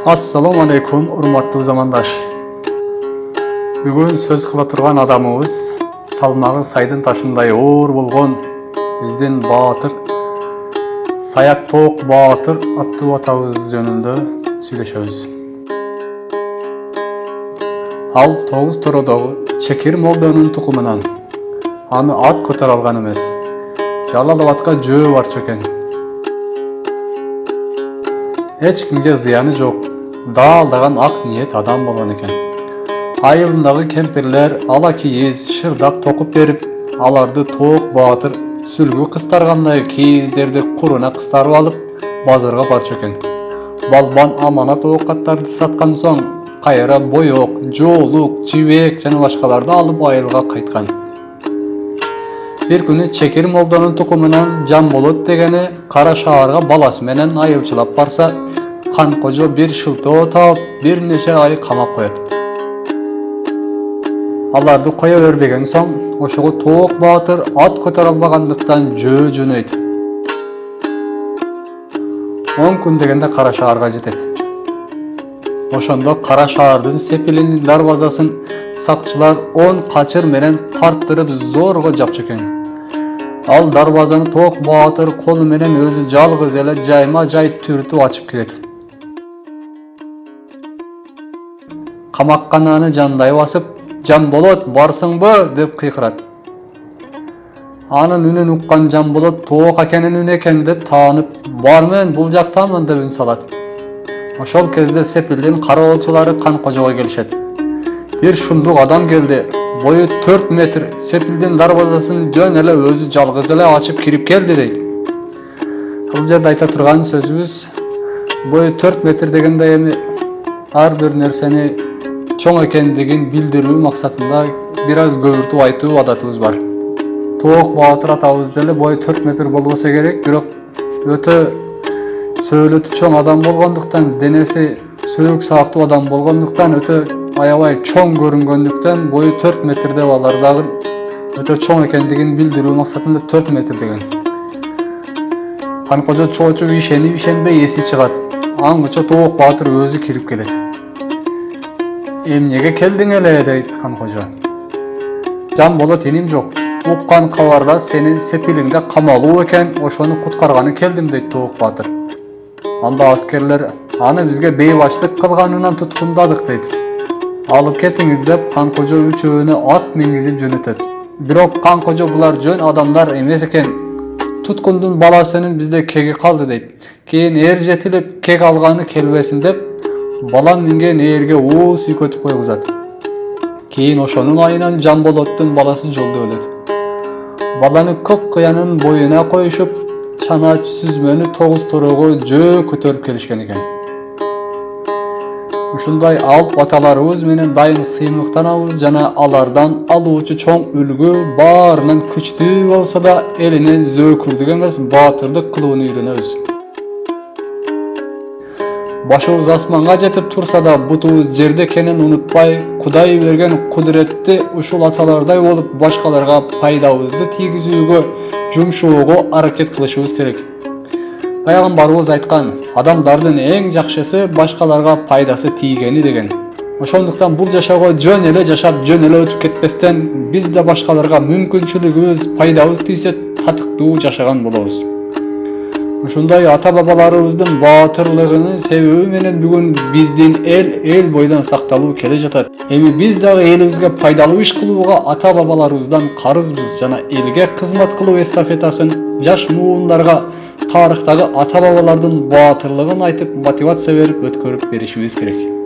Assalamu alaikum, urmattуу замандаш. Бүгүн сөз кыла турган адамыбыз салмагы сайдын ташындай оор болгон биздин Баатыр Саят Тоок Баатыр аттуу атабыз жөнүндө сүйлөшөбүз. Ал 9 тоrodогу Чекир молдонун тукумунан аны ат көтөрө алган эмес. Жалал Абадка жөө барчу экен. Эч кимге зыяны жок. Даалдаган ак ниет адам болгон экен. Айылындагы кемпирлер ала кийиз, шырдак токуп берип, аларды Тоок Баатыр сүлгү кыстаргандай кийиздерди куруна кыстарып алып, базарга барчу экен. Балбан аманат оокаттарды саткан соң, кайра боек, жоолук, жибек жана башкаларды алып айылга кайткан. Bir күнү Чекир молдонун тукумунан Жамболот дегени Кара шаарга баласы менен айылчылап барса, Канкожо bir шылтоо таап, bir нече ай камап коет. Аларды кое бербеген соң, ошого Тоок Баатыр ат көтөрө албагандыктан жөө жөнөйт. 10 күн дегенде Кара шаарга жетет. Ошондо Кара шаардын сепилин дарбазасын сакчылар 10 качыр менен тарттырып зорго жапчу экен. Ал дарбазаны Тоок Баатыр колу менен өзү жалгыз эле жайма-жай түртүп ачып кирет. Камаккананы жандай басып, "Жамболот, барсыңбы?" деп кыйкырат. Анын үнүн уккан Жамболот Тоок акенин үнү экен деп таанып, "Бармын, бул жактамын" деп үн салат. Ошол кезде сепилдин кароолчулары Канкожого келишет. Bir шундук адам келди. Бою 4 метр, сепилдин дарбазасын жөн эле өзү жалгыз эле ачып кирип келди дейт. Ал жерде айта турган сөзүбүз, бою 4 метр дегенде эми ар бир нерсени чоң экендигин билдирүү максатында бир аз көбүртүп айтуу адатыбыз бар. Тоок Баатыр атабыз деле бою 4 метр болбосо керек, бирок өтө сөөлөтү чоң адам болгондуктан, денеси сөөк саактуу адам болгондуктан, өтө аябай чоң көрүнгөндүктөн бою 4 метр деп алар дагы өтө чоң экендигин билдирүү максатында 4 метр деген. Канкожо чоочуп ишенбей эси чыгат. Аңгыча Тоок Баатыр өзү кирип келет. "Эмнеге келдиң эле?" дейт Канкожо. "Жамболот иним жок. Уккан кабарда сенин сепилиңде камалуу экен, ошону куткарганы келдим" дейт Тоок Баатыр. Анда аскерлер аны бизге бейбаштык кылганынан туткундадык дейт. "Алып кетиңиз" деп Канкожо үчөөнө ат мингизип жөнөтөт. Бирок Канкожо булар жөн адамдар эмес экен. Туткундун баласынын бизде кеги калды дейт. Кийин эр жетилип кек алганы келбесин деп, балам минген ээрге уус үйкөтүп койгузат. Кийин ошонун айынан Жамболоттун баласы жолдо өлөт. Баланы көк кыянын боюна коюшуп, чана сүзмөнү 9 торого жөө көтөрүп келишкен экен. Ушундай алып аталарыбыз менен дайым сыймыктанабыз жана алардан алуучу чоң үлгү баарынан күчтүү болсо да элинен зөөкүрдүк эмес, баатырдык кылууну үйрөнөбүз. Башыбыз асманга жетип турса да бутубуз жерде экенин унутпай, Кудай берген кудуретти ушул аталардай болуп башкаларга пайдабызды тийгизүүгө, жумшоого аракет кылышыбыз керек. Пайгамбарыбыз айткан, адамдардын эң жакшысы башкаларга пайдасы тийгени деген. Ошондуктан бул жашоого жөн эле жашап, жөн эле өтүп кетпестен, биз да башкаларга мүмкүнчүлүгүбүз, пайдабыз тийсе татыктуу жашаган болобуз. Ушундай ата-бабаларыбыздын баатырлыгынын себеби менен бүгүн биздин эл бойдон сакталуу келе жатат. Эми биз дагы элибизге пайдалуу иш кылууга ата-бабаларыбыздан карызбыз жана элге кызмат кылуу эстафетасын жаш муундарга тарыхтагы ата-бабалардын баатырлыгын айтып, мотивация берип өткөрүп беришибиз керек.